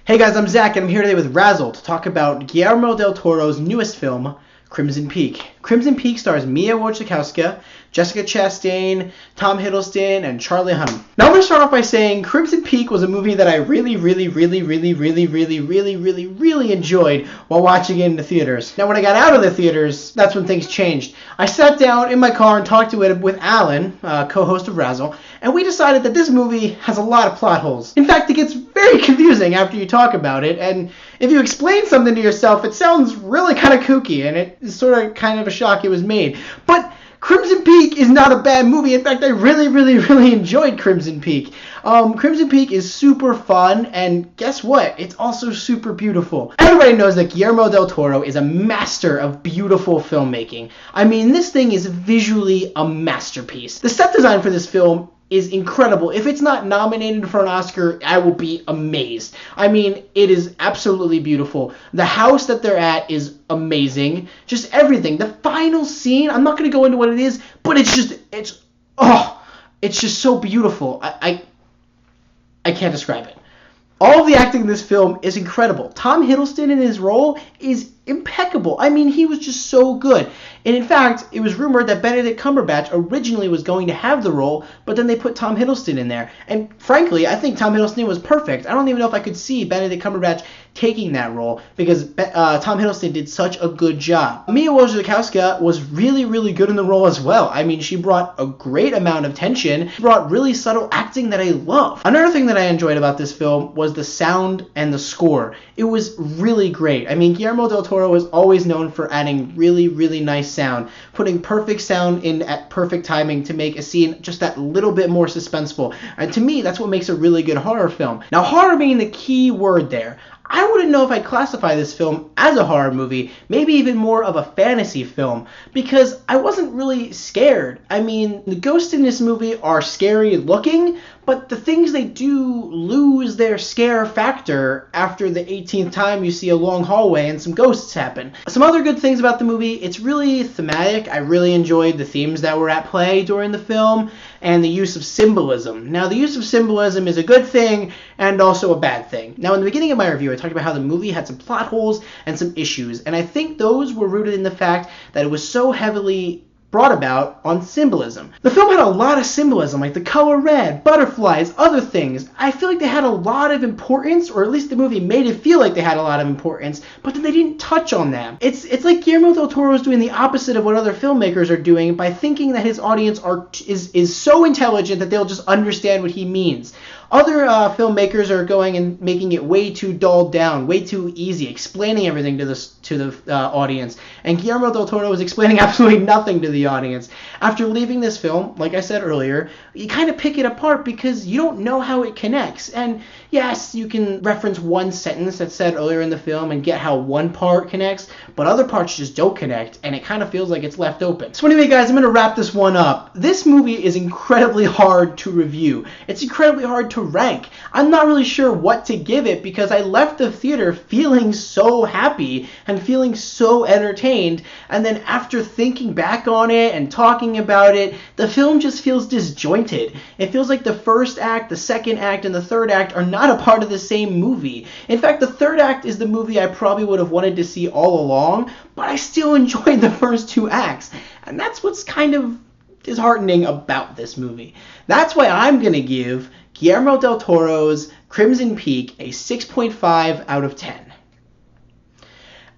Hey guys, I'm Zach, and I'm here today with Razzle to talk about Guillermo del Toro's newest film, Crimson Peak. Crimson Peak stars Mia Wasikowska, Jessica Chastain, Tom Hiddleston, and Charlie Hunnam. Now I'm going to start off by saying Crimson Peak was a movie that I really enjoyed while watching it in the theaters. Now when I got out of the theaters, that's when things changed. I sat down in my car and talked to it with Alan, co-host of Razzle, and we decided that this movie has a lot of plot holes. In fact, it gets very confusing after you talk about it, and if you explain something to yourself, it sounds really kind of kooky, and it is sort of kind of a shock it was made. But Crimson Peak is not a bad movie. In fact, I really enjoyed Crimson Peak. Crimson Peak is super fun, and guess what? It's also super beautiful. Everybody knows that Guillermo del Toro is a master of beautiful filmmaking. I mean, this thing is visually a masterpiece. The set design for this film is incredible. If it's not nominated for an Oscar, I will be amazed. I mean, it is absolutely beautiful. The house that they're at is amazing. Just everything. The final scene, I'm not going to go into what it is, but it's just so beautiful. I can't describe it. All of the acting in this film is incredible. Tom Hiddleston in his role is impeccable. I mean, he was just so good. And in fact, it was rumored that Benedict Cumberbatch originally was going to have the role, but then they put Tom Hiddleston in there. And frankly, I think Tom Hiddleston was perfect. I don't even know if I could see Benedict Cumberbatch taking that role because Tom Hiddleston did such a good job. Mia Wasikowska was really good in the role as well. I mean, she brought a great amount of tension. She brought really subtle acting that I love. Another thing that I enjoyed about this film was the sound and the score. It was really great. I mean, Guillermo del Toro is always known for adding really nice sound, putting perfect sound in at perfect timing to make a scene just that little bit more suspenseful. And to me, that's what makes a really good horror film. Now, horror being the key word there. I wouldn't know if I'd classify this film as a horror movie, maybe even more of a fantasy film, because I wasn't really scared. I mean, the ghosts in this movie are scary looking, but the things they do lose their scare factor after the 18th time you see a long hallway and some ghosts happen. Some other good things about the movie, it's really thematic. I really enjoyed the themes that were at play during the film and the use of symbolism. Now, the use of symbolism is a good thing and also a bad thing. Now, in the beginning of my review, I talked about how the movie had some plot holes and some issues, and I think those were rooted in the fact that it was so heavily brought about on symbolism. The film had a lot of symbolism, like the color red, butterflies, other things. I feel like they had a lot of importance, or at least the movie made it feel like they had a lot of importance, but then they didn't touch on them. It's like Guillermo del Toro is doing the opposite of what other filmmakers are doing by thinking that his audience is so intelligent that they'll just understand what he means. Other filmmakers are going and making it way too dulled down, way too easy, explaining everything to the audience. And Guillermo del Toro is explaining absolutely nothing to the audience. After leaving this film, like I said earlier, you kind of pick it apart because you don't know how it connects. And yes, you can reference one sentence that's said earlier in the film and get how one part connects, but other parts just don't connect, and it kind of feels like it's left open. So anyway, guys, I'm going to wrap this one up. This movie is incredibly hard to review. It's incredibly hard to rank. I'm not really sure what to give it because I left the theater feeling so happy and feeling so entertained, and then after thinking back on it and talking about it, the film just feels disjointed. It feels like the first act, the second act, and the third act are not a part of the same movie. In fact, the third act is the movie I probably would have wanted to see all along, but I still enjoyed the first two acts, and that's what's kind of disheartening about this movie. That's why I'm going to give Guillermo del Toro's Crimson Peak a 6.5 out of 10.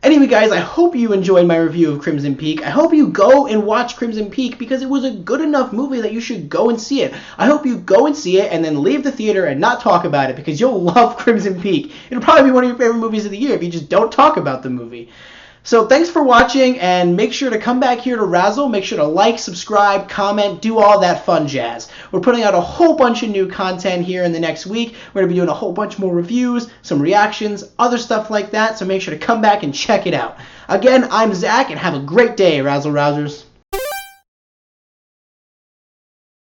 Anyway, guys, I hope you enjoyed my review of Crimson Peak. I hope you go and watch Crimson Peak because it was a good enough movie that you should go and see it. I hope you go and see it and then leave the theater and not talk about it because you'll love Crimson Peak. It'll probably be one of your favorite movies of the year if you just don't talk about the movie. So thanks for watching, and make sure to come back here to Razzle. Make sure to like, subscribe, comment, do all that fun jazz. We're putting out a whole bunch of new content here in the next week. We're going to be doing a whole bunch more reviews, some reactions, other stuff like that, so make sure to come back and check it out. Again, I'm Zach, and have a great day, Razzle Rousers.